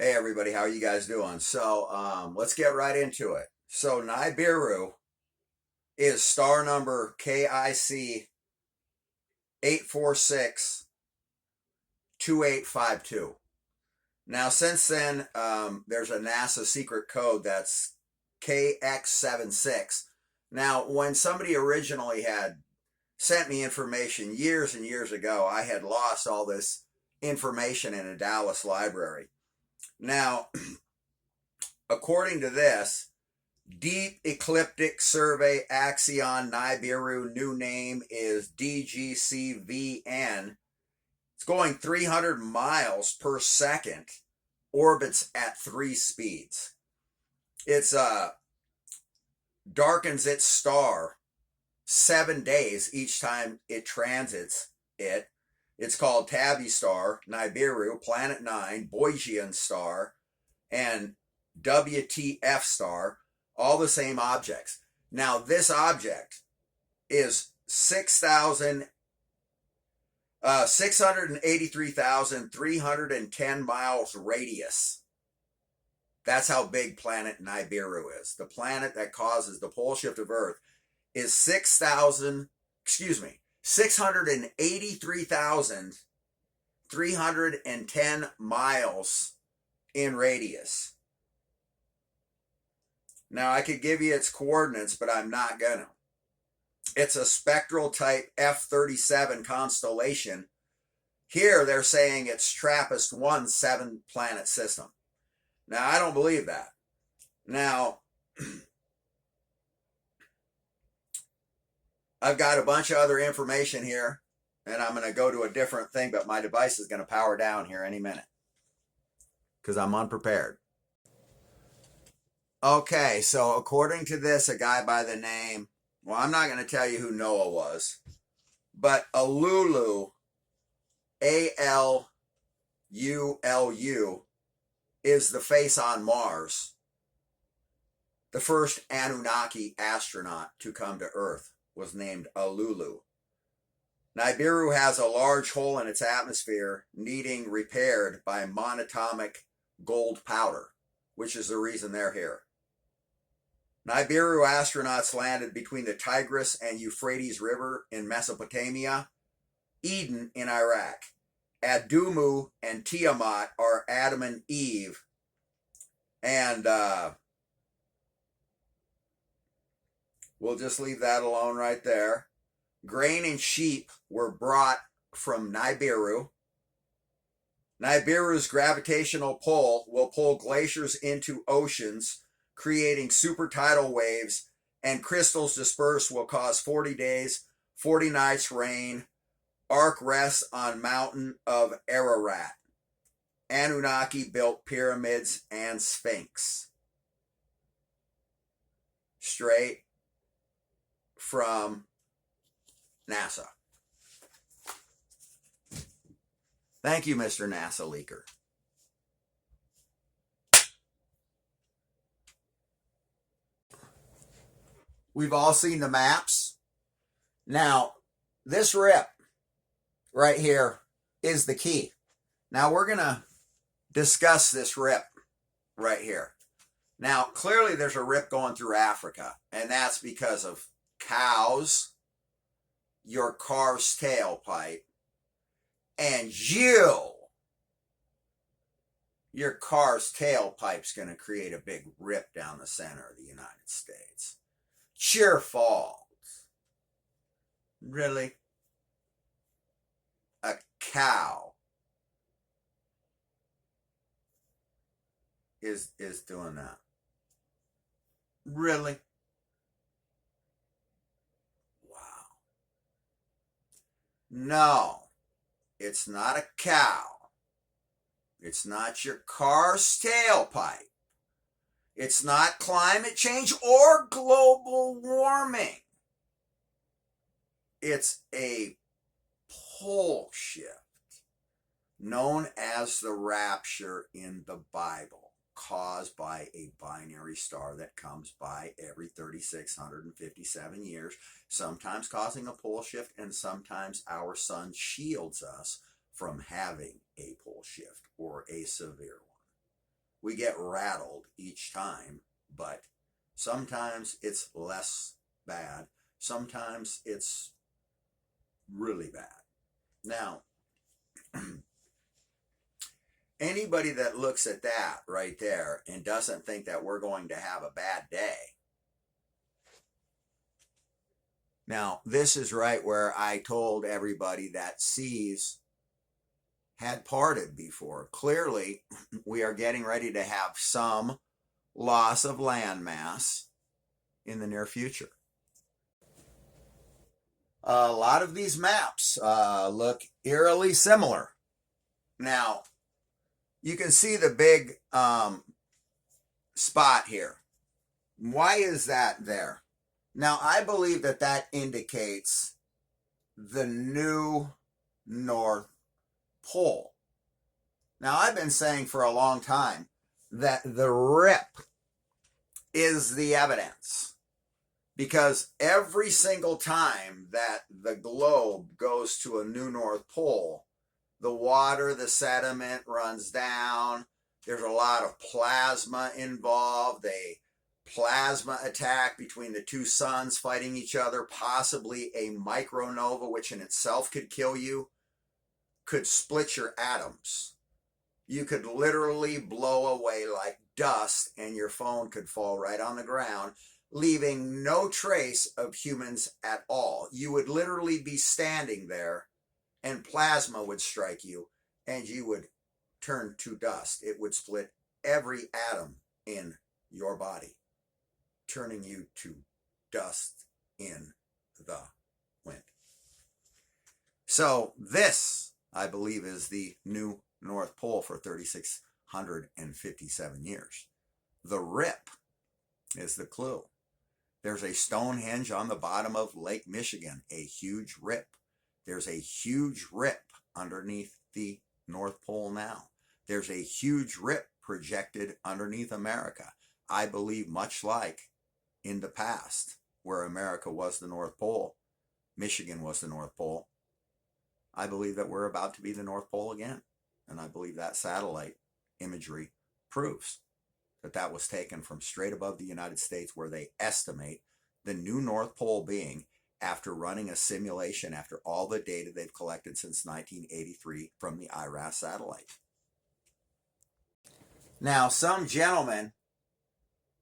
Hey everybody, how are you guys doing? So let's get right into it. So Nibiru is star number KIC 8462852. Now since then, there's a NASA secret code that's KX76. Now when somebody originally had sent me information years and years ago, I had lost all this information in a Dallas library. Now, according to this, Deep Ecliptic Survey Axion Nibiru, new name is DGCVN. It's going 300 miles per second, orbits at 3 speeds. It's darkens its star 7 days each time it transits it. It's called Tabby Star, Nibiru, Planet 9, Boygian Star, and WTF Star, all the same objects. Now, this object is 683,310 miles radius. That's how big planet Nibiru is. The planet that causes the pole shift of Earth is 683,310 miles in radius. Now, I could give you its coordinates, but I'm not gonna. It's a spectral type F37 constellation. Here, they're saying it's TRAPPIST-1 7-planet system. Now, I don't believe that. Now, I've got a bunch of other information here, and I'm going to go to a different thing, but my device is going to power down here any minute because I'm unprepared. Okay, so according to this, a guy by the name, well, I'm not going to tell you who Noah was, but Alulu, ALULU, is the face on Mars. The first Anunnaki astronaut to come to Earth was named Alulu. Nibiru has a large hole in its atmosphere needing repaired by monatomic gold powder, which is the reason they're here. Nibiru astronauts landed between the Tigris and Euphrates River in Mesopotamia, Eden in Iraq. Adumu and Tiamat are Adam and Eve, and we'll just leave that alone right there. Grain and sheep were brought from Nibiru. Nibiru's gravitational pull will pull glaciers into oceans, creating super tidal waves, and crystals dispersed will cause 40 days, 40 nights rain. Ark rests on mountain of Ararat. Anunnaki built pyramids and Sphinx. Straight from NASA. Thank you, Mr. NASA Leaker. We've all seen the maps. Now, this rip right here is the key. Now, we're going to discuss this rip right here. Now, clearly there's a rip going through Africa, and that's because of cows, your car's tailpipe, and your car's tailpipe's going to create a big rip down the center of the United States. Sheer fault. Really? A cow is doing that. Really? Wow. No, it's not a cow. It's not your car's tailpipe. It's not climate change or global warming. It's a pole shift known as the rapture in the Bible, caused by a binary star that comes by every 3,657 years, sometimes causing a pole shift, and sometimes our sun shields us from having a pole shift or a severe one. We get rattled each time, but sometimes it's less bad. Sometimes it's really bad. Now, anybody that looks at that right there and doesn't think that we're going to have a bad day. Now, this is right where I told everybody that seas had parted before. Clearly, we are getting ready to have some loss of landmass in the near future. A lot of these maps look eerily similar. Now, you can see the big spot here. Why is that there? Now, I believe that that indicates the new North Pole. Now, I've been saying for a long time that the rip is the evidence, because every single time that the globe goes to a new North Pole, the water, the sediment runs down. There's a lot of plasma involved. A plasma attack between the two suns fighting each other, possibly a micronova, which in itself could kill you, could split your atoms. You could literally blow away like dust, and your phone could fall right on the ground, leaving no trace of humans at all. You would literally be standing there, and plasma would strike you, and you would turn to dust. It would split every atom in your body, turning you to dust in the wind. So this, I believe, is the new North Pole for 3,657 years. The rip is the clue. There's a Stonehenge on the bottom of Lake Michigan, a huge rip. There's a huge rip underneath the North Pole now. There's a huge rip projected underneath America. I believe much like in the past, where America was the North Pole, Michigan was the North Pole, I believe that we're about to be the North Pole again. And I believe that satellite imagery proves that that was taken from straight above the United States, where they estimate the new North Pole being, after running a simulation, after all the data they've collected since 1983 from the IRAS satellite. Now, some gentleman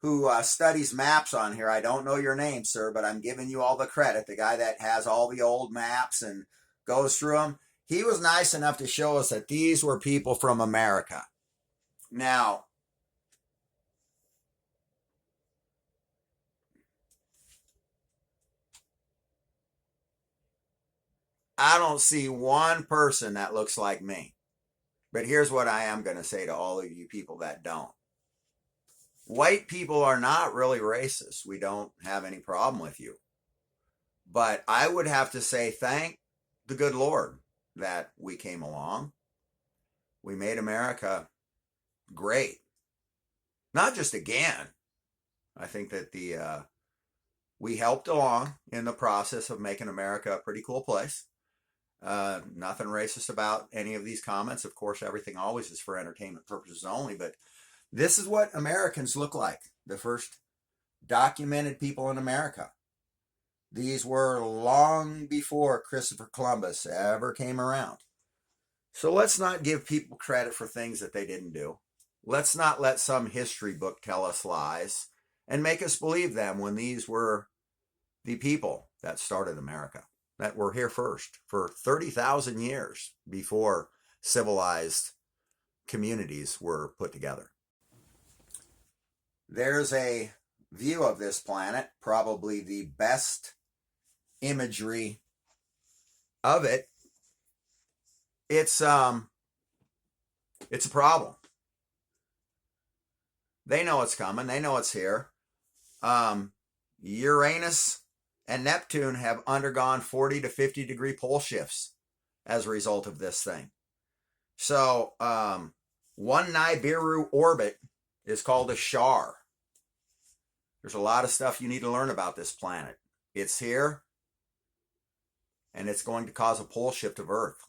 who studies maps on here, I don't know your name, sir, but I'm giving you all the credit, the guy that has all the old maps and goes through them, he was nice enough to show us that these were people from America. Now, I don't see one person that looks like me. But here's what I am going to say to all of you people that don't. White people are not really racist. We don't have any problem with you. But I would have to say thank the good Lord that we came along. We made America great. Not just again. I think that we helped along in the process of making America a pretty cool place. Nothing racist about any of these comments. Of course, everything always is for entertainment purposes only, but this is what Americans look like. The first documented people in America. These were long before Christopher Columbus ever came around. So let's not give people credit for things that they didn't do. Let's not let some history book tell us lies and make us believe them, when these were the people that started America, that were here first for 30,000 years before civilized communities were put together. There's a view of this planet, probably the best imagery of it. It's a problem. They know it's coming. They know it's here. Uranus and Neptune have undergone 40 to 50 degree pole shifts as a result of this thing. So one Nibiru orbit is called a Shar. There's a lot of stuff you need to learn about this planet. It's here, and it's going to cause a pole shift of Earth.